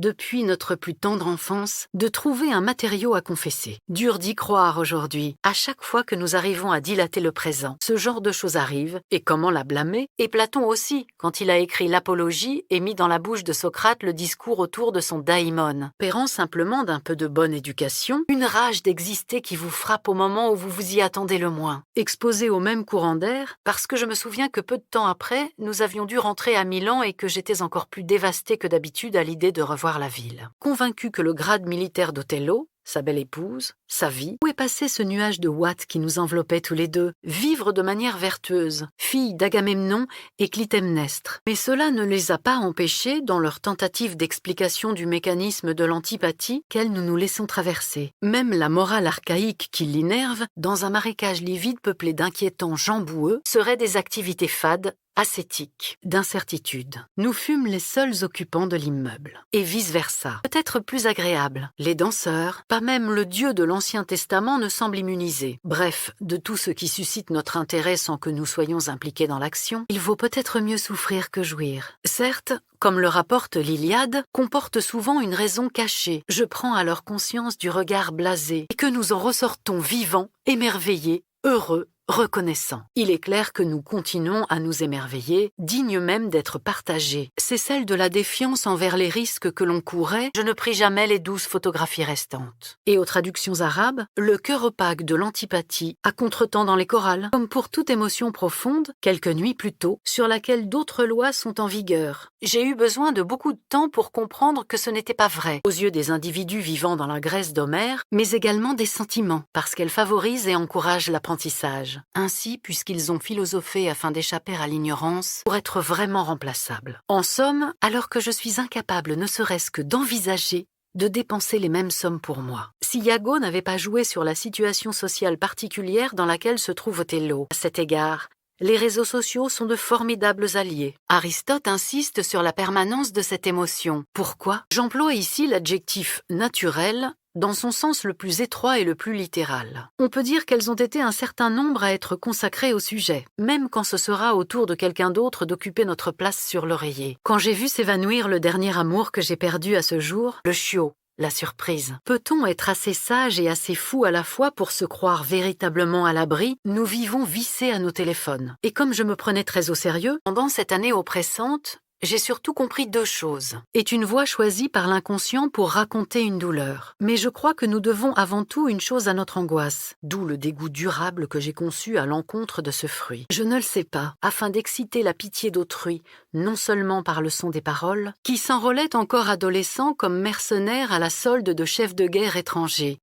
depuis notre plus tendre enfance, de trouver un matériau à confesser. Dur d'y croire aujourd'hui, à chaque fois que nous arrivons à dilater le présent. Ce genre de choses arrive, et comment la blâmer? Et Platon aussi, quand il a écrit l'Apologie et mis dans la bouche de Socrate le discours autour de son daimon. Pérant simplement d'un peu de bonne éducation, une rage d'exister qui vous frappe au moment où vous vous y attendez le moins. Exposé au même courant d'air, parce que je me souviens que peu de temps après, nous avions dû rentrer à Milan et que j'étais encore plus dévastée que d'habitude à l'idée de revoir la ville. Convaincu que le grade militaire d'Othello, sa belle épouse, sa vie, où est passé ce nuage de ouate qui nous enveloppait tous les deux, vivre de manière vertueuse, fille d'Agamemnon et Clytemnestre. Mais cela ne les a pas empêchés, dans leur tentative d'explication du mécanisme de l'antipathie qu'elles nous laissons traverser. Même la morale archaïque qui l'innerve, dans un marécage livide peuplé d'inquiétants gens boueux, serait des activités fades, ascétique, d'incertitude. Nous fûmes les seuls occupants de l'immeuble. Et vice-versa. Peut-être plus agréable. Les danseurs, pas même le Dieu de l'Ancien Testament ne semble immunisé. Bref, de tout ce qui suscite notre intérêt sans que nous soyons impliqués dans l'action, il vaut peut-être mieux souffrir que jouir. Certes, comme le rapporte l'Iliade, comporte souvent une raison cachée. Je prends alors conscience du regard blasé et que nous en ressortons vivants, émerveillés, heureux, reconnaissant. Il est clair que nous continuons à nous émerveiller, dignes même d'être partagés. C'est celle de la défiance envers les risques que l'on courait. Je ne pris jamais les 12 photographies restantes. Et aux traductions arabes, le cœur opaque de l'antipathie à contretemps dans les chorales, comme pour toute émotion profonde, quelques nuits plus tôt, sur laquelle d'autres lois sont en vigueur. J'ai eu besoin de beaucoup de temps pour comprendre que ce n'était pas vrai, aux yeux des individus vivant dans la Grèce d'Homère, mais également des sentiments, parce qu'elle favorise et encourage l'apprentissage. Ainsi, puisqu'ils ont philosophé afin d'échapper à l'ignorance, pour être vraiment remplaçables. En somme, alors que je suis incapable ne serait-ce que d'envisager de dépenser les mêmes sommes pour moi. Si Iago n'avait pas joué sur la situation sociale particulière dans laquelle se trouve Othello, à cet égard, les réseaux sociaux sont de formidables alliés. Aristote insiste sur la permanence de cette émotion. Pourquoi? J'emploie ici l'adjectif « naturel » dans son sens le plus étroit et le plus littéral. On peut dire qu'elles ont été un certain nombre à être consacrées au sujet, même quand ce sera au tour de quelqu'un d'autre d'occuper notre place sur l'oreiller. Quand j'ai vu s'évanouir le dernier amour que j'ai perdu à ce jour, le chiot, la surprise. Peut-on être assez sage et assez fou à la fois pour se croire véritablement à l'abri? Nous vivons vissés à nos téléphones. Et comme je me prenais très au sérieux, pendant cette année oppressante, j'ai surtout compris 2 choses. Est une voie choisie par l'inconscient pour raconter une douleur. Mais je crois que nous devons avant tout une chose à notre angoisse, d'où le dégoût durable que j'ai conçu à l'encontre de ce fruit. Je ne le sais pas, afin d'exciter la pitié d'autrui, non seulement par le son des paroles, qui s'enrôlaient encore adolescents comme mercenaires à la solde de chefs de guerre étrangers,